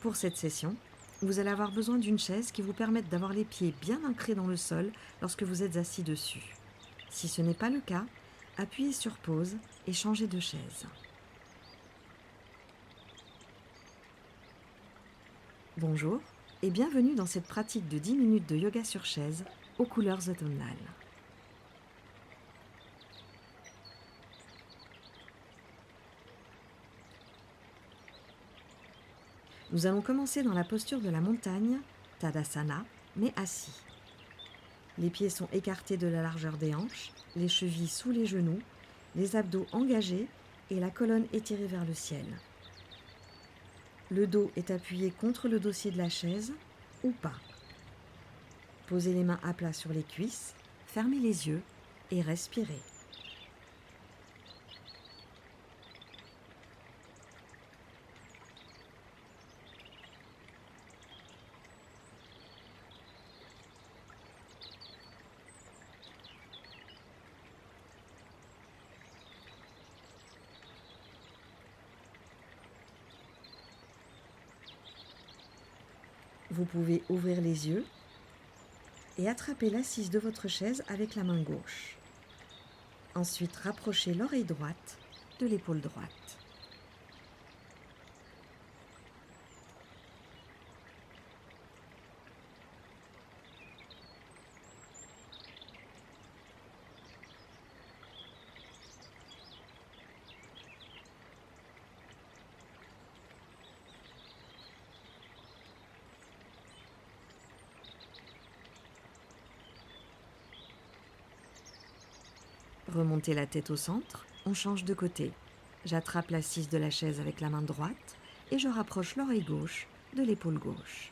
Pour cette session, vous allez avoir besoin d'une chaise qui vous permette d'avoir les pieds bien ancrés dans le sol lorsque vous êtes assis dessus. Si ce n'est pas le cas, appuyez sur pause et changez de chaise. Bonjour et bienvenue dans cette pratique de 10 minutes de yoga sur chaise aux couleurs automnales. Nous allons commencer dans la posture de la montagne, Tadasana, mais assis. Les pieds sont écartés de la largeur des hanches, les chevilles sous les genoux, les abdos engagés et la colonne étirée vers le ciel. Le dos est appuyé contre le dossier de la chaise ou pas. Posez les mains à plat sur les cuisses, fermez les yeux et respirez. Vous pouvez ouvrir les yeux et attraper l'assise de votre chaise avec la main gauche. Ensuite, rapprochez l'oreille droite de l'épaule droite. Remontez la tête au centre, on change de côté. J'attrape l'assise de la chaise avec la main droite et je rapproche l'oreille gauche de l'épaule gauche.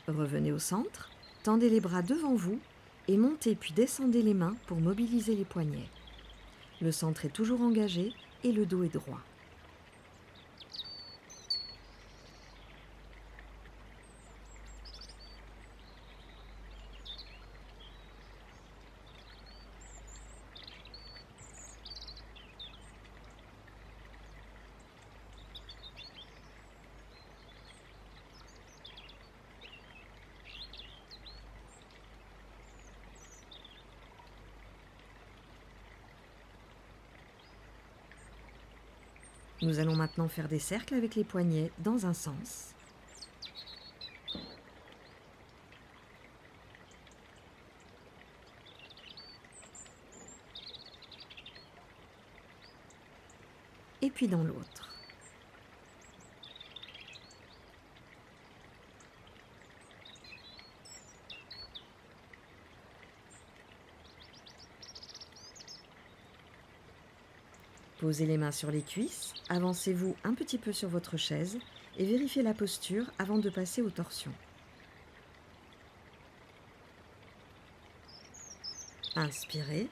Revenez au centre, tendez les bras devant vous et montez puis descendez les mains pour mobiliser les poignets. Le centre est toujours engagé et le dos est droit. Nous allons maintenant faire des cercles avec les poignets dans un sens. Et puis dans l'autre. Posez les mains sur les cuisses, avancez-vous un petit peu sur votre chaise et vérifiez la posture avant de passer aux torsions. Inspirez.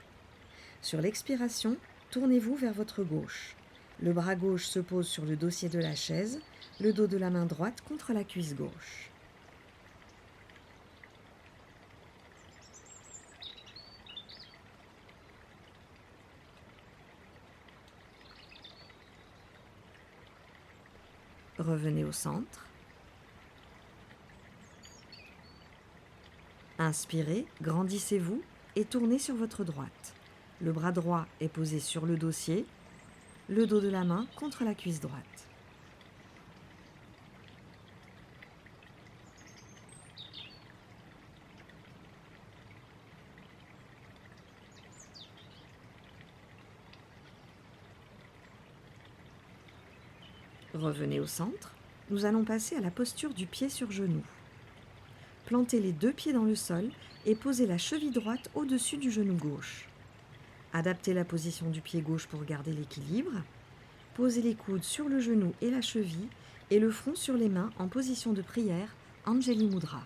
Sur l'expiration, tournez-vous vers votre gauche. Le bras gauche se pose sur le dossier de la chaise, le dos de la main droite contre la cuisse gauche. Revenez au centre. Inspirez, grandissez-vous et tournez sur votre droite. Le bras droit est posé sur le dossier, le dos de la main contre la cuisse droite. Revenez au centre. Nous allons passer à la posture du pied sur genou. Plantez les deux pieds dans le sol et posez la cheville droite au-dessus du genou gauche. Adaptez la position du pied gauche pour garder l'équilibre. Posez les coudes sur le genou et la cheville et le front sur les mains en position de prière, Anjali Mudra.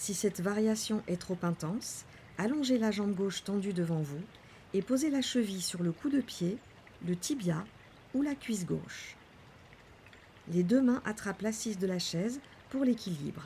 Si cette variation est trop intense, allongez la jambe gauche tendue devant vous et posez la cheville sur le coup de pied, le tibia ou la cuisse gauche. Les deux mains attrapent l'assise de la chaise pour l'équilibre.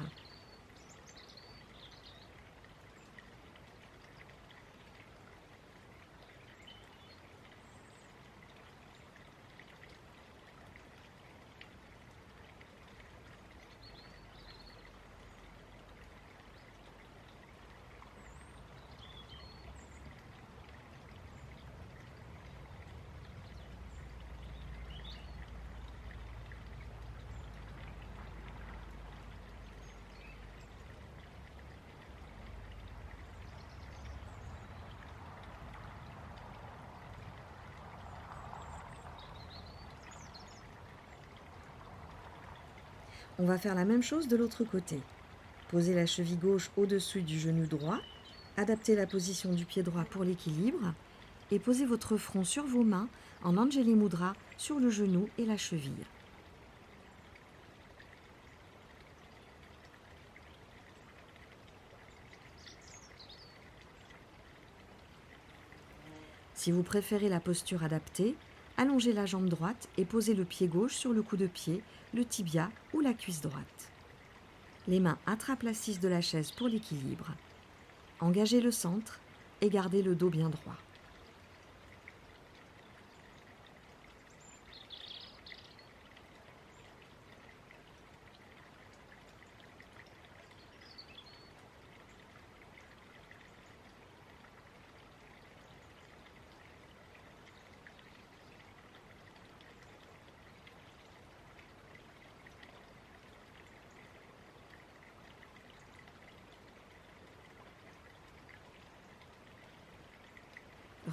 On va faire la même chose de l'autre côté. Posez la cheville gauche au-dessus du genou droit, adaptez la position du pied droit pour l'équilibre et posez votre front sur vos mains en Anjali Mudra sur le genou et la cheville. Si vous préférez la posture adaptée, allongez la jambe droite et posez le pied gauche sur le coup de pied, le tibia ou la cuisse droite. Les mains attrapent l'assise de la chaise pour l'équilibre. Engagez le centre et gardez le dos bien droit.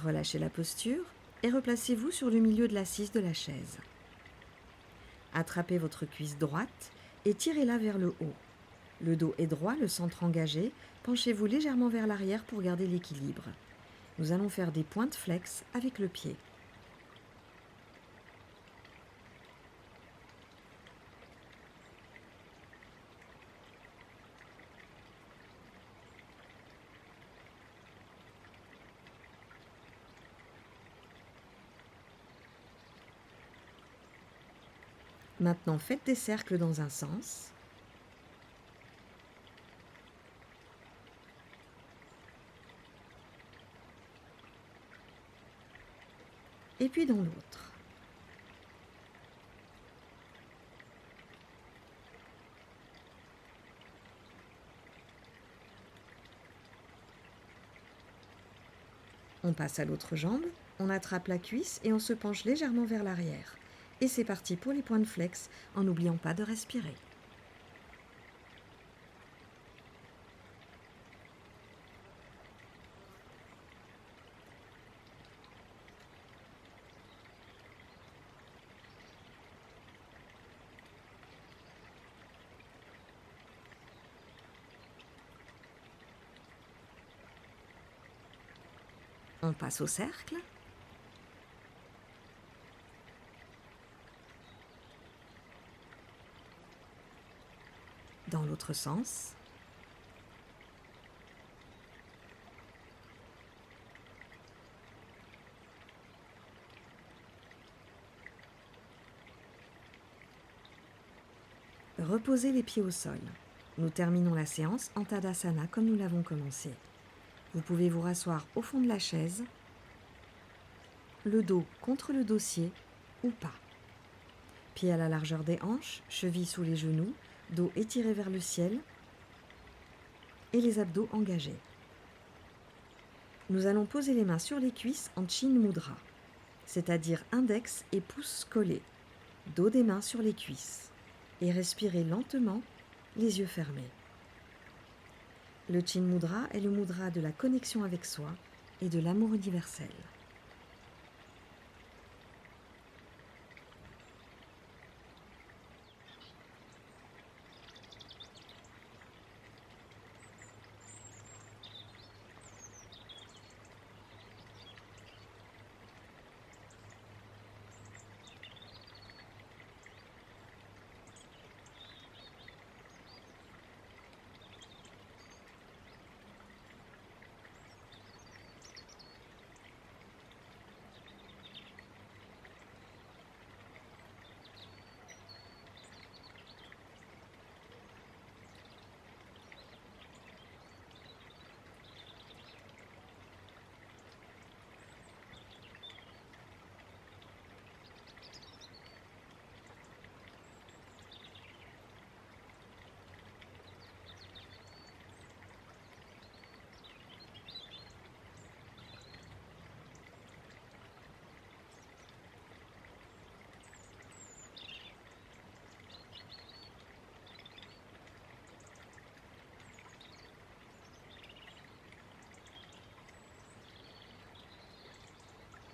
Relâchez la posture et replacez-vous sur le milieu de l'assise de la chaise. Attrapez votre cuisse droite et tirez-la vers le haut. Le dos est droit, le centre engagé. Penchez-vous légèrement vers l'arrière pour garder l'équilibre. Nous allons faire des pointes flex avec le pied. Maintenant, faites des cercles dans un sens. Et puis dans l'autre. On passe à l'autre jambe, on attrape la cuisse et on se penche légèrement vers l'arrière. Et c'est parti pour les pointes flex, en n'oubliant pas de respirer. On passe au cercle. Dans l'autre sens. Reposez les pieds au sol. Nous terminons la séance en Tadasana comme nous l'avons commencé. Vous pouvez vous rasseoir au fond de la chaise, le dos contre le dossier ou pas. Pieds à la largeur des hanches, chevilles sous les genoux, dos étiré vers le ciel et les abdos engagés. Nous allons poser les mains sur les cuisses en Chin Mudra, c'est-à-dire index et pouce collés, dos des mains sur les cuisses, et respirer lentement, les yeux fermés. Le Chin Mudra est le mudra de la connexion avec soi et de l'amour universel.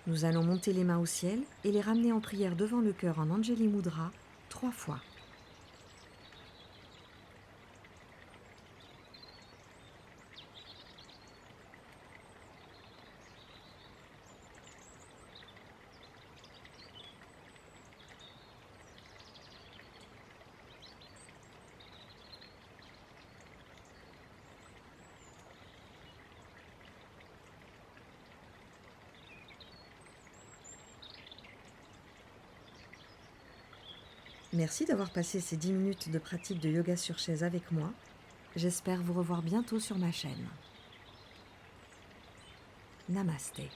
Nous allons monter les mains au ciel et les ramener en prière devant le cœur en Anjali Mudra 3 fois. Merci d'avoir passé ces 10 minutes de pratique de yoga sur chaise avec moi. J'espère vous revoir bientôt sur ma chaîne. Namasté.